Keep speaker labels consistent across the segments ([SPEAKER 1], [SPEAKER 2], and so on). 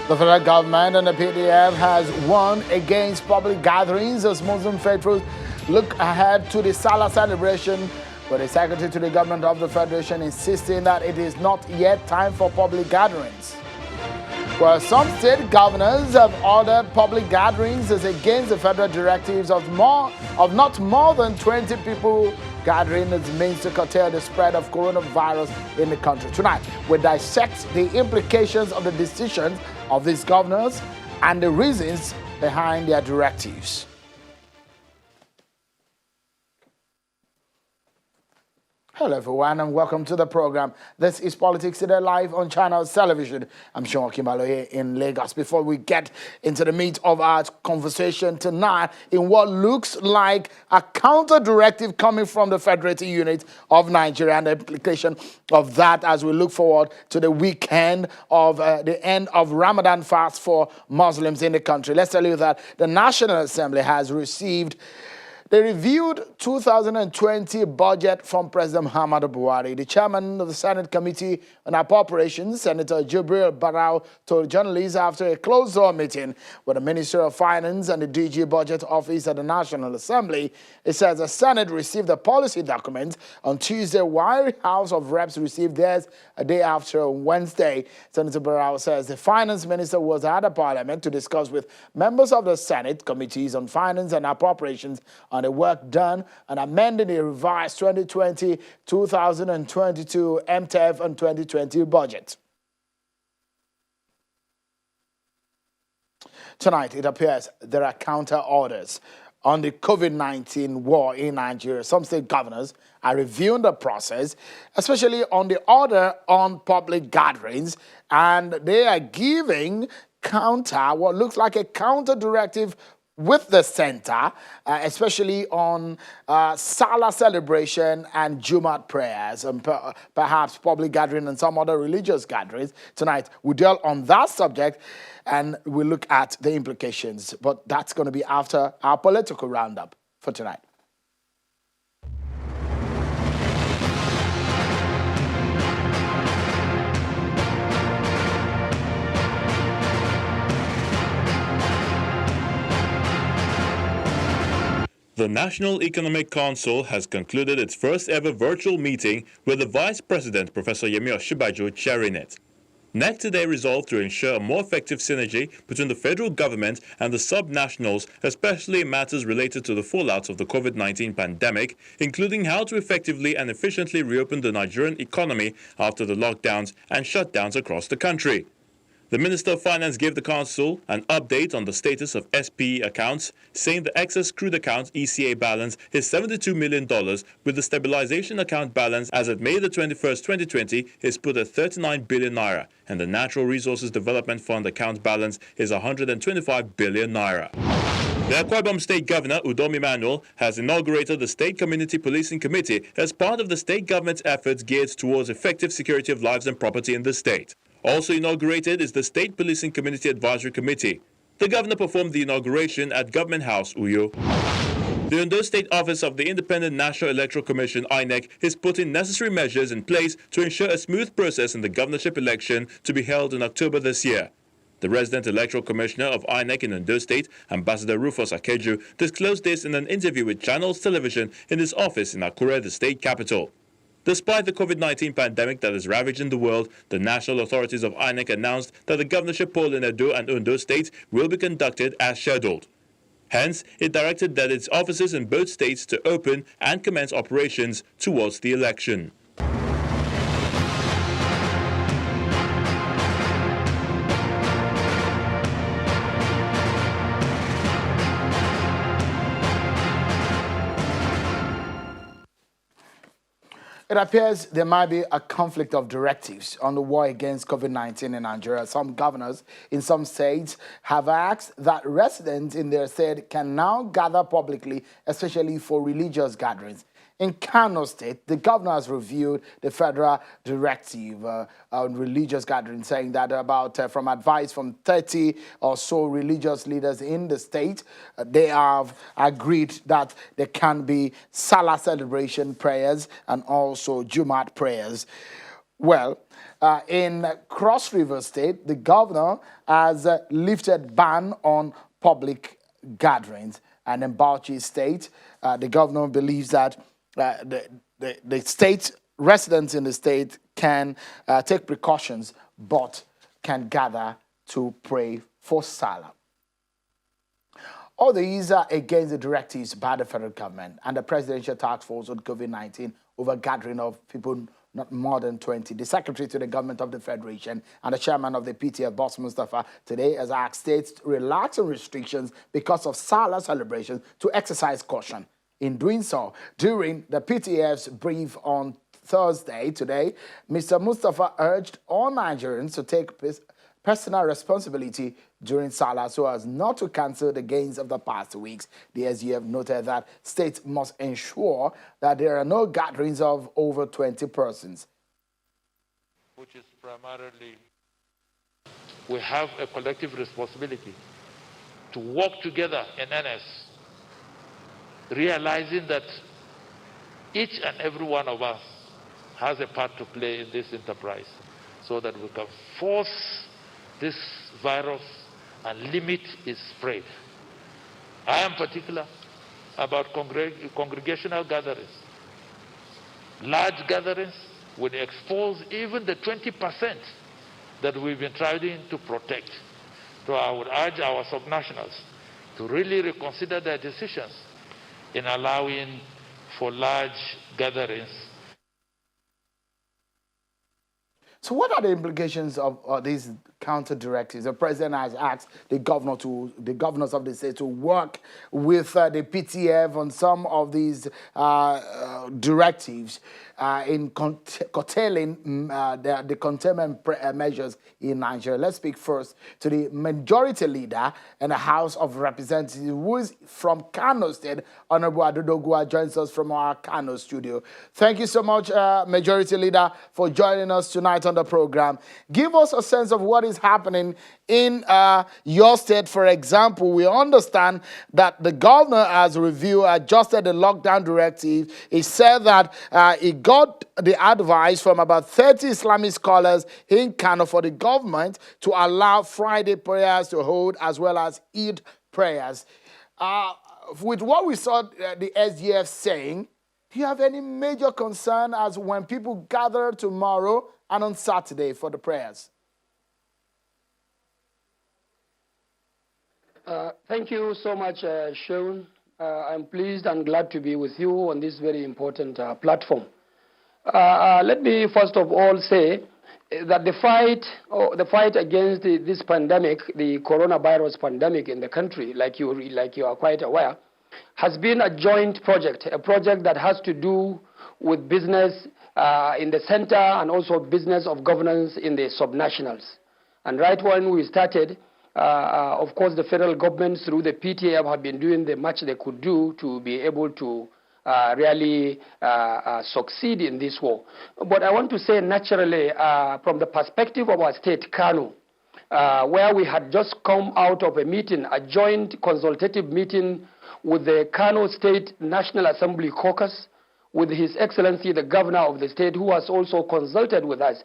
[SPEAKER 1] The federal government and the PDF has warned against public gatherings as Muslim faithfuls look ahead to the Salah celebration, with the Secretary to the Government of the Federation insisting that it is not yet time for public gatherings. Well, some state governors have ordered public gatherings as against the federal directives of not more than 20 people gathering as means to curtail the spread of coronavirus in the country. Tonight, we dissect the implications of the decisions of these governors and the reasons behind their directives. Hello everyone and welcome to the program. This is Politics Today live on Channels Television. I'm Sean Kimbalo here in Lagos. Before we get into the meat of our conversation tonight, in what looks like a counter directive coming from the Federated Unit of Nigeria and the implication of that as we look forward to the weekend of the end of Ramadan fast for Muslims in the country. Let's tell you that the National Assembly has received the reviewed 2020 budget from President Muhammadu Buhari. The chairman of the Senate Committee on Appropriations, Senator Jibril Barau, told journalists after a closed-door meeting with the Minister of Finance and the DG Budget Office at the National Assembly. It says the Senate received the policy document on Tuesday, while the House of Reps received theirs a day after on Wednesday. Senator Barau says the Finance Minister was at the Parliament to discuss with members of the Senate Committees on Finance and Appropriations on the work done and amending the revised 2020-2022 MTEF and 2020 budget. Tonight, it appears there are counter orders on the COVID-19 war in Nigeria. Some state governors are reviewing the process, especially on the order on public gatherings, and they are giving what looks like a counter directive with the center, especially on Salah celebration and Jumat prayers and perhaps public gathering and some other religious gatherings. Tonight, we deal on that subject and we look at the implications. But that's going to be after our political roundup for tonight.
[SPEAKER 2] The National Economic Council has concluded its first ever virtual meeting with the Vice President, Professor Yemi Osinbajo, chairing it. NEC today resolved to ensure a more effective synergy between the federal government and the sub-nationals, especially in matters related to the fallout of the COVID-19 pandemic, including how to effectively and efficiently reopen the Nigerian economy after the lockdowns and shutdowns across the country. The Minister of Finance gave the Council an update on the status of SPE accounts, saying the excess crude account ECA balance is $72 million, with the stabilization account balance as at May the 21st, 2020 is put at 39 billion naira, and the Natural Resources Development Fund account balance is 125 billion naira. The Akwa Ibom State Governor, Udom Emmanuel, has inaugurated the State Community Policing Committee as part of the state government's efforts geared towards effective security of lives and property in the state. Also inaugurated is the State Policing Community Advisory Committee. The governor performed the inauguration at Government House, Uyo. The Ondo State Office of the Independent National Electoral Commission, INEC, is putting necessary measures in place to ensure a smooth process in the governorship election to be held in October this year. The resident electoral commissioner of INEC in Ondo State, Ambassador Rufus Akeju, disclosed this in an interview with Channels Television in his office in Akure, the state capital. Despite the COVID-19 pandemic that is ravaging the world, the national authorities of INEC announced that the governorship poll in Edo and Ondo states will be conducted as scheduled. Hence, it directed that its offices in both states to open and commence operations towards the election.
[SPEAKER 1] It appears there might be a conflict of directives on the war against COVID-19 in Nigeria. Some governors in some states have asked that residents in their state can now gather publicly, especially for religious gatherings. In Kano State, the governor has reviewed the federal directive on religious gatherings, saying that from advice from 30 or so religious leaders in the state, they have agreed that there can be Salah celebration prayers and also Jumat prayers. Well, in Cross River State, the governor has lifted ban on public gatherings. And in Bauchi State, the governor believes that the state residents in the state can take precautions, but can gather to pray for Salah. All these are against the directives by the federal government and the Presidential Task Force on COVID-19 over gathering of people not more than 20. The Secretary to the Government of the Federation and the Chairman of the PTF, Boss Mustafa, today has asked states to relax on restrictions because of Salah celebrations to exercise caution. In doing so, during the PTF's brief on Thursday today, Mr. Mustafa urged all Nigerians to take personal responsibility during Salah so as not to cancel the gains of the past weeks. The SGF noted that states must ensure that there are no gatherings of over 20 persons.
[SPEAKER 3] Which is primarily, we have a collective responsibility to work together in NS, realizing that each and every one of us has a part to play in this enterprise so that we can force this virus and limit its spread. I am particular about congregational gatherings. Large gatherings would expose even the 20% that we've been trying to protect. So I would urge our subnationals to really reconsider their decisions in allowing for large gatherings.
[SPEAKER 1] So what are the implications of these counter directives? The president has asked the governors of the state to work with the PTF on some of these directives in curtailing the containment measures in Nigeria. Let's speak first to the majority leader in the House of Representatives, who is from Kano State. Honorable Adodogwa joins us from our Kano studio. Thank you so much, Majority Leader, for joining us tonight on the program. Give us a sense of what is happening in your state. For example, we understand that the governor has adjusted the lockdown directive. He said that he got the advice from about 30 Islamic scholars in Kano for the government to allow Friday prayers to hold as well as Eid prayers. With what we saw the SDF saying, do you have any major concern as when people gather tomorrow and on Saturday for the prayers?
[SPEAKER 4] Thank you so much, Sean. I'm pleased and glad to be with you on this very important platform. Let me first of all say that the fight against this pandemic, the coronavirus pandemic in the country, like you are quite aware, has been a joint project, a project that has to do with business in the center and also business of governance in the subnationals. And right when we started, of course, the federal government through the PTF have been doing the much they could do to be able to really succeed in this war. But I want to say naturally, from the perspective of our state, Kano, where we had just come out of a meeting, a joint consultative meeting with the Kano State National Assembly Caucus, with His Excellency the Governor of the state, who has also consulted with us,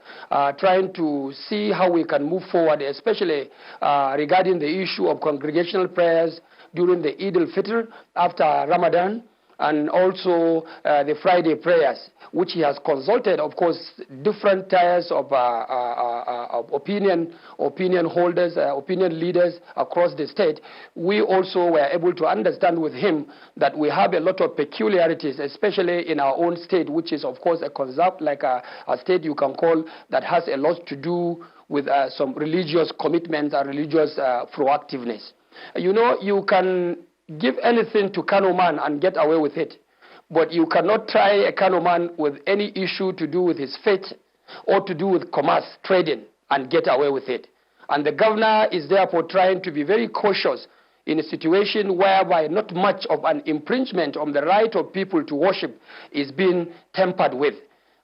[SPEAKER 4] trying to see how we can move forward, especially regarding the issue of congregational prayers during the Eid al-Fitr after Ramadan, and also the Friday prayers, which he has consulted, of course, different tiers of opinion holders, opinion leaders across the state. We also were able to understand with him that we have a lot of peculiarities, especially in our own state, which is, of course, a state you can call that has a lot to do with some religious commitments and religious proactiveness. You know, you can give anything to Kano man and get away with it, but you cannot try a Kano man with any issue to do with his faith or to do with commerce, trading, and get away with it. And the governor is therefore trying to be very cautious in a situation whereby not much of an infringement on the right of people to worship is being tampered with.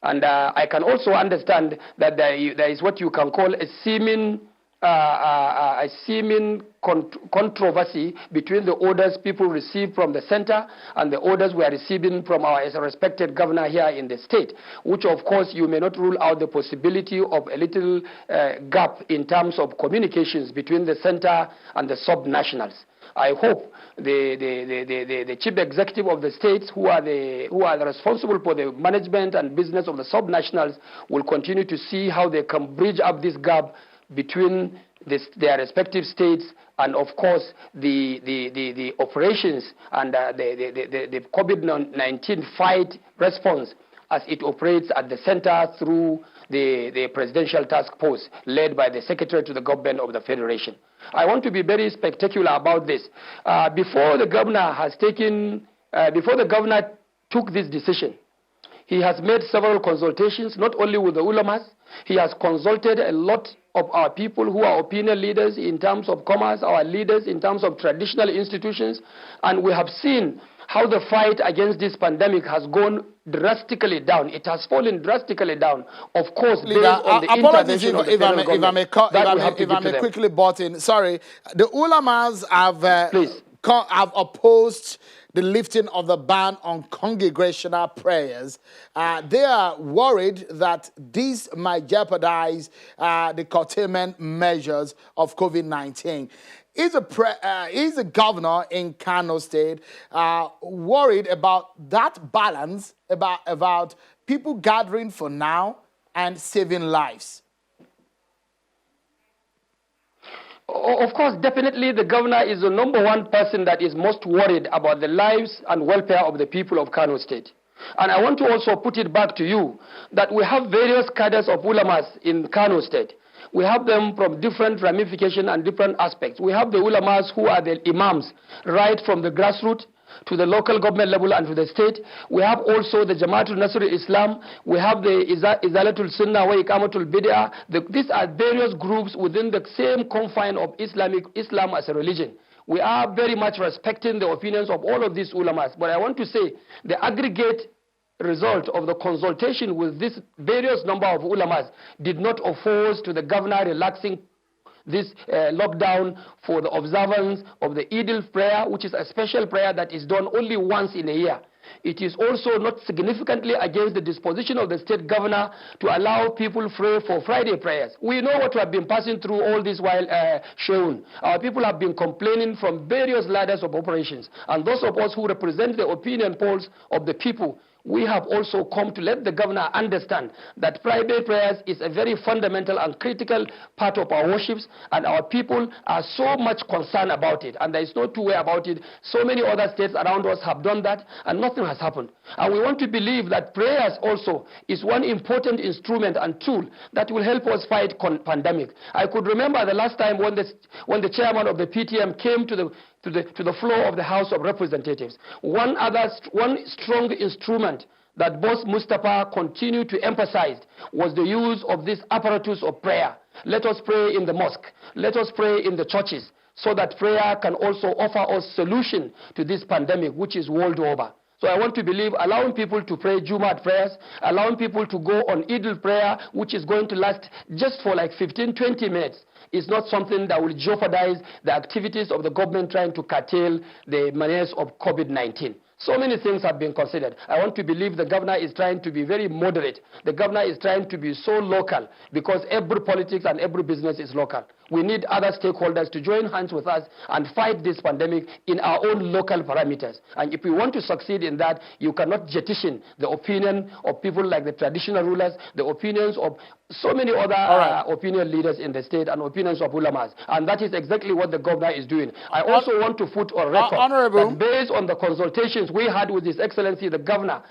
[SPEAKER 4] And I can also understand that there is what you can call a seeming a seeming controversy between the orders people receive from the center and the orders we are receiving from our respected governor here in the state, which of course you may not rule out the possibility of a little gap in terms of communications between the center and the sub-nationals. I hope the chief executive of the states who are responsible for the management and business of the sub-nationals will continue to see how they can bridge up this gap between their respective states and, of course, the operations and the COVID-19 fight response as it operates at the center through the presidential task force led by the secretary to the government of the federation. I want to be very spectacular about this. Before the governor took this decision, he has made several consultations, not only with the ulamas. He has consulted a lot of our people who are opinion leaders in terms of commerce, our leaders in terms of traditional institutions, and we have seen how the fight against this pandemic has gone drastically down. It has fallen drastically down. Of course, based on the intervention of the federal government.
[SPEAKER 1] If I may quickly butt in. Sorry, the ulamas have opposed the lifting of the ban on congregational prayers. They are worried that this might jeopardize the containment measures of COVID-19. Is the governor in Kano State worried about that balance, about people gathering for now and saving lives?
[SPEAKER 4] Of course, definitely the governor is the #1 person that is most worried about the lives and welfare of the people of Kano State. And I want to also put it back to you that we have various cadres of ulamas in Kano State. We have them from different ramifications and different aspects. We have the ulamas who are the imams, right from the grassroots to the local government level and to the state. We have also the Jamaatul Nasr Islam. We have the Izalatul Sunnah wa Iqamatul Bid'ah. These are various groups within the same confine of Islam as a religion. We are very much respecting the opinions of all of these ulamas. But I want to say the aggregate result of the consultation with this various number of ulamas did not oppose to the governor relaxing this lockdown for the observance of the Eid prayer, which is a special prayer that is done only once in a year. It is also not significantly against the disposition of the state governor to allow people pray for Friday prayers. We know what we have been passing through all this while shown. Our people have been complaining from various ladders of operations. And those of us who represent the opinion polls of the people, we have also come to let the governor understand that private prayers is a very fundamental and critical part of our worships, and our people are so much concerned about it, and there is no two way about it. So many other states around us have done that, and nothing has happened. And we want to believe that prayers also is one important instrument and tool that will help us fight pandemic. I could remember the last time when the chairman of the PTM came to the floor of the House of Representatives. One strong instrument that boss Mustafa continued to emphasize was the use of this apparatus of prayer. Let us pray in the mosque. Let us pray in the churches, so that prayer can also offer us solution to this pandemic, which is world over. So I want to believe allowing people to pray Jumat prayers, allowing people to go on Eid prayer, which is going to last just for like 15-20 minutes, is not something that will jeopardize the activities of the government trying to curtail the menace of COVID-19. So many things have been considered. I want to believe the governor is trying to be very moderate. The governor is trying to be so local, because every politics and every business is local. We need other stakeholders to join hands with us and fight this pandemic in our own local parameters. And if we want to succeed in that, you cannot jettison the opinion of people like the traditional rulers, the opinions of so many other opinion leaders in the state, and opinions of ulamas. And that is exactly what the governor is doing. I also want to put on record that based on the consultations we had with His Excellency the Governor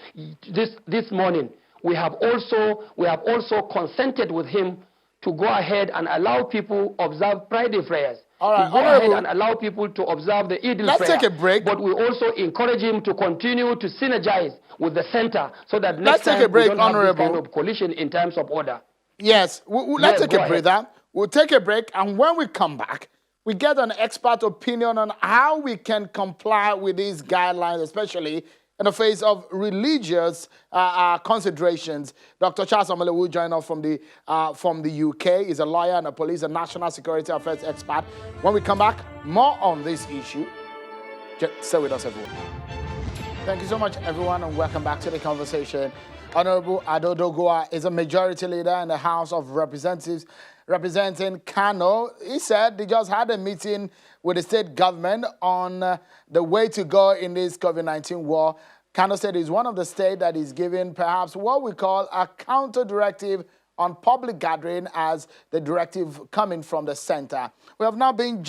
[SPEAKER 4] this morning, we have also consented with him to go ahead and allow people observe Friday prayers.
[SPEAKER 1] All right,
[SPEAKER 4] to go ahead and allow people to observe the Eid prayer.
[SPEAKER 1] Let's take a break.
[SPEAKER 4] But we also encourage him to continue to synergize with the center, so that
[SPEAKER 1] let's take a break,
[SPEAKER 4] we don't have this kind of collision in terms of order.
[SPEAKER 1] Yes, let's take a breather. We'll take a break, and when we come back, we get an expert opinion on how we can comply with these guidelines, especially in the face of religious considerations. Dr. Charles Omole will join us from the UK. He's a lawyer and a police and national security affairs expert. When we come back, more on this issue. Just stay with us, everyone. Thank you so much, everyone, and welcome back to the conversation. Honorable Adodogwa is a majority leader in the House of Representatives representing Kano. He said they just had a meeting with the state government on the way to go in this COVID-19 war. Kano State is one of the states that is giving perhaps what we call a counter directive on public gathering as the directive coming from the center. We have now been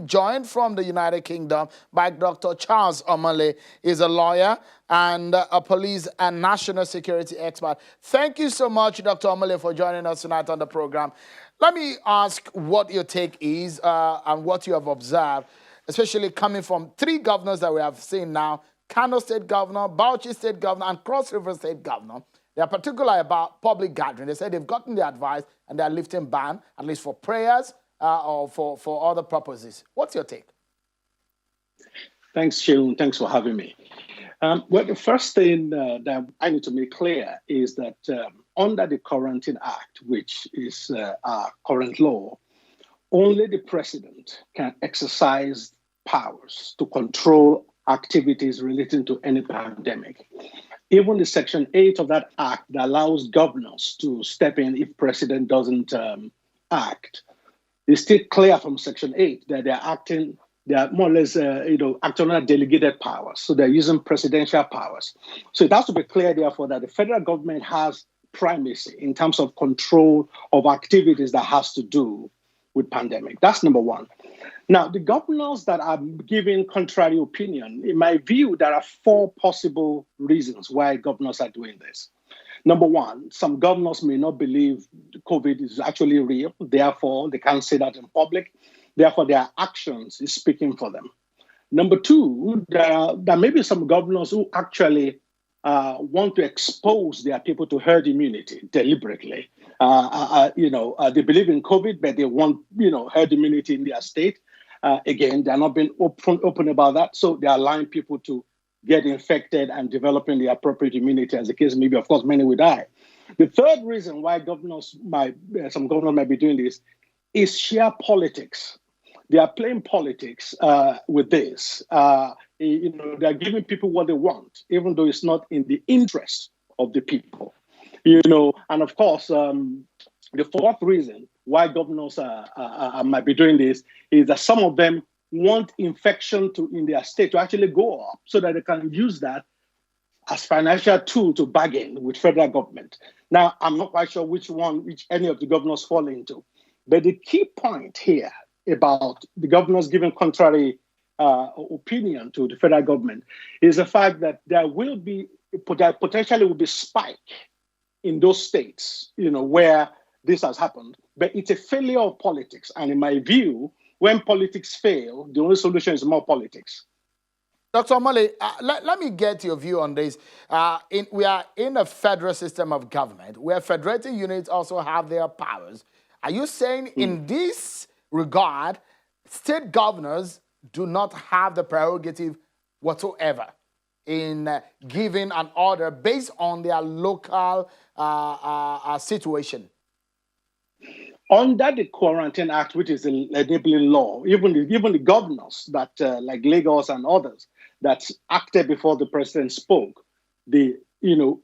[SPEAKER 1] joined from the United Kingdom by Dr. Charles Omole. He's a lawyer and a police and national security expert. Thank you so much, Dr. Omole, for joining us tonight on the program. Let me ask what your take is and what you have observed, especially coming from three governors that we have seen now: Kano State Governor, Bauchi State Governor, and Cross River State Governor. They are particular about public gathering. They say they've gotten the advice and they are lifting ban, at least for prayers or for other purposes. What's your take?
[SPEAKER 5] Thanks, Sheldon. Thanks for having me. Well, the first thing that I need to make clear is that under the Quarantine Act, which is our current law, only the president can exercise powers to control activities relating to any pandemic. Even the Section 8 of that act that allows governors to step in if president doesn't act, is still clear from Section 8 that they are more or less, acting on delegated powers. So they're using presidential powers. So it has to be clear, therefore, that the federal government has primacy in terms of control of activities that has to do with pandemic. That's number one. Now, the governors that are giving contrary opinion, in my view, there are four possible reasons why governors are doing this. Number one, some governors may not believe COVID is actually real. Therefore, they can't say that in public. Therefore, their actions is speaking for them. Number two, there may be some governors who actually want to expose their people to herd immunity deliberately. They believe in COVID, but they want, herd immunity in their state. Again, they're not being open about that. So they're allowing people to get infected and developing the appropriate immunity, as the case may be. Of course, many will die. The third reason why some governors might be doing this is sheer politics. They are playing politics with this. They're giving people what they want, even though it's not in the interest of the people. And of course, the fourth reason why governors might be doing this is that some of them want infection in their state to actually go up so that they can use that as financial tool to bargain with federal government. Now, I'm not quite sure which any of the governors fall into. But the key point here about the governors giving contrary opinion to the federal government is the fact that there potentially will be spike in those states, where this has happened. But it's a failure of politics. And in my view, when politics fail, the only solution is more politics.
[SPEAKER 1] Dr. Omole, let me get your view on this. We are in a federal system of government where federating units also have their powers. Are you saying in this regard, state governors do not have the prerogative whatsoever in giving an order based on their local situation?
[SPEAKER 5] Under the Quarantine Act, which is the enabling law, even the governors that, like Lagos and others, that acted before the president spoke, they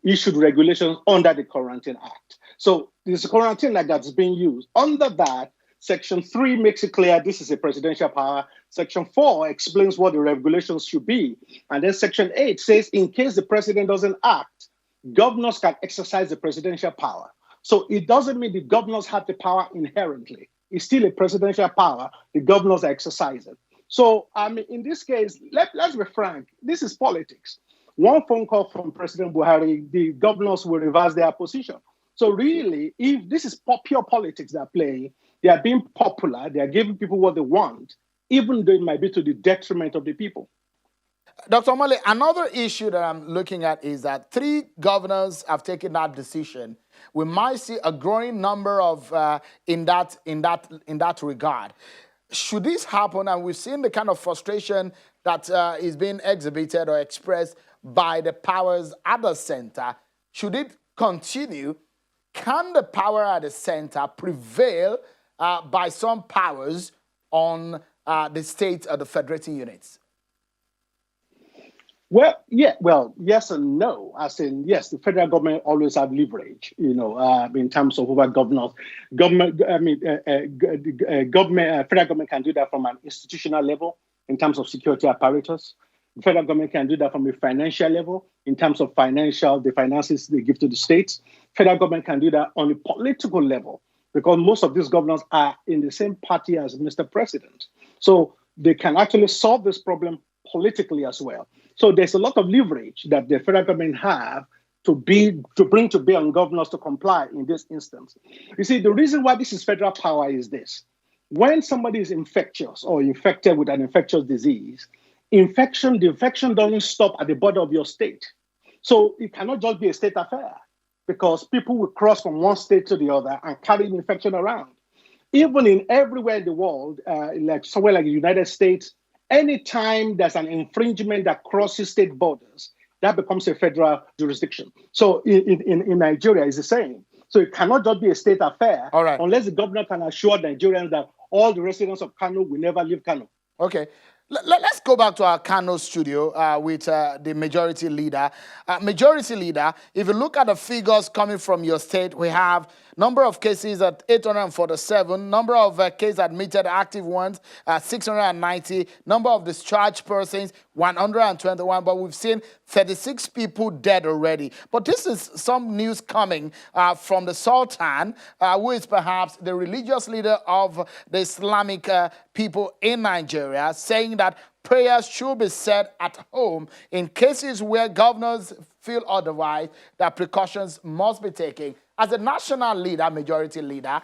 [SPEAKER 5] issued regulations under the Quarantine Act. So there's a Quarantine Act that's being used. Under that, Section 3 makes it clear this is a presidential power. Section 4 explains what the regulations should be. And then Section 8 says in case the president doesn't act, governors can exercise the presidential power. So it doesn't mean the governors have the power inherently. It's still a presidential power the governors are exercising. So, in this case, let's be frank, this is politics. One phone call from President Buhari, the governors will reverse their position. So really, if this is pure politics they're playing, they are being popular, they are giving people what they want, even though it might be to the detriment of the people.
[SPEAKER 1] Dr. Omole, another issue that I'm looking at is that 3 governors have taken that decision. We might see a growing number of in that regard. Should this happen, and we've seen the kind of frustration that is being exhibited or expressed by the powers at the center, should it continue, can the power at the center prevail by some powers on the state or the federating units?
[SPEAKER 5] Well, yeah, well, yes and no. As in, yes, the federal government always have leverage, in terms of over governors. Federal government can do that from an institutional level in terms of security apparatus. The federal government can do that from a financial level in terms of the finances they give to the states. Federal government can do that on a political level because most of these governors are in the same party as Mr. President. So they can actually solve this problem politically as well. So there's a lot of leverage that the federal government have to bring to bear on governors to comply in this instance. You see, the reason why this is federal power is this. When somebody is infectious or infected with an infectious disease, the infection doesn't stop at the border of your state. So it cannot just be a state affair because people will cross from one state to the other and carry the infection around. Even in everywhere in the world, like somewhere like the United States, anytime there's an infringement that crosses state borders, that becomes a federal jurisdiction. So in Nigeria, it's the same. So it cannot just be a state affair unless the governor can assure Nigerians that all the residents of Kano will never leave Kano.
[SPEAKER 1] Okay. Let's go back to our Kano studio with the majority leader. Majority leader, if you look at the figures coming from your state, we have number of cases at 847, number of cases admitted, active ones, 690, number of discharged persons, 121, but we've seen 36 people dead already. But this is some news coming from the Sultan, who is perhaps the religious leader of the Islamic people in Nigeria, saying that prayers should be said at home in cases where governors feel otherwise, that precautions must be taken. As a national leader, majority leader,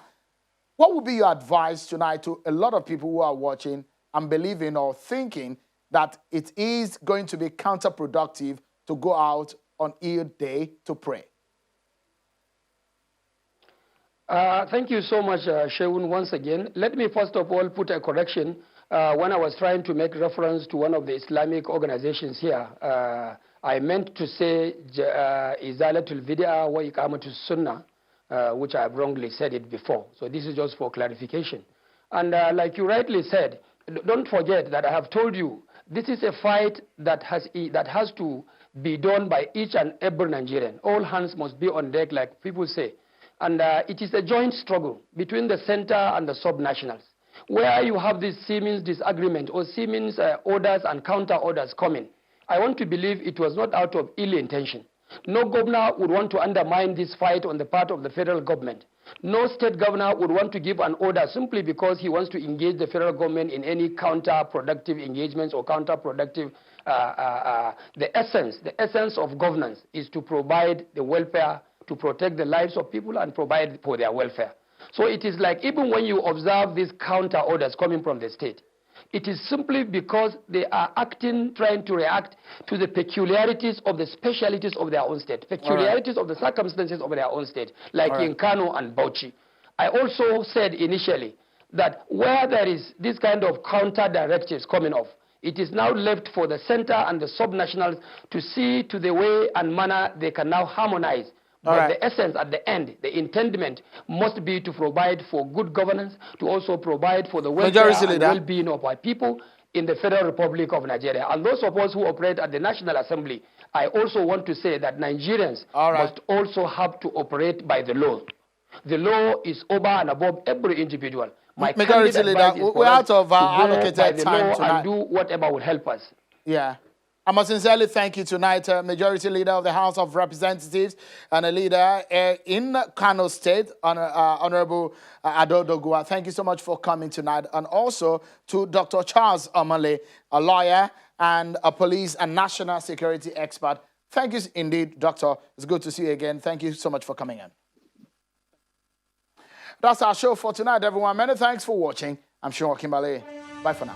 [SPEAKER 1] what would be your advice tonight to a lot of people who are watching and believing or thinking that it is going to be counterproductive to go out on Eid Day to pray?
[SPEAKER 4] Thank you so much, Sheun, once again. Let me first of all put a correction. When I was trying to make reference to one of the Islamic organizations here, I meant to say Izalatul Bid'ah wa Iqamatus Sunnah, which I have wrongly said it before. So this is just for clarification. And like you rightly said, don't forget that I have told you this is a fight that has to be done by each and every Nigerian. All hands must be on deck, like people say. And it is a joint struggle between the center and the sub-nationals, where you have this Siemens disagreement or Siemens orders and counter orders coming. I want to believe it was not out of ill intention. No governor would want to undermine this fight on the part of the federal government. No state governor would want to give an order simply because he wants to engage the federal government in any counterproductive engagements or counterproductive. The essence of governance is to provide the welfare, to protect the lives of people and provide for their welfare. So it is like even when you observe these counter orders coming from the state, it is simply because they are trying to react to the peculiarities of the specialities of their own state, peculiarities of the circumstances of their own state, like in Kano and Bauchi. I also said initially that where there is this kind of counter directives coming off, it is now left for the center and the sub-nationals to see to the way and manner they can now harmonize. But the essence at the end, the intendment must be to provide for good governance, to also provide for the welfare and well-being of our people in the Federal Republic of Nigeria. And those of us who operate at the National Assembly, I also want to say that Nigerians must also have to operate by the law. The law is over and above every individual. My
[SPEAKER 1] majority leader, we're out of allocated time tonight.
[SPEAKER 4] And do whatever will help us.
[SPEAKER 1] Yeah. I must sincerely thank you tonight, Majority Leader of the House of Representatives and a leader in Kano State, Honorable Ado Dogua. Thank you so much for coming tonight. And also to Dr. Charles Omale, a lawyer and a police and national security expert. Thank you indeed, Doctor. It's good to see you again. Thank you so much for coming in. That's our show for tonight, everyone. Many thanks for watching. I'm Sean Kimbale. Bye for now.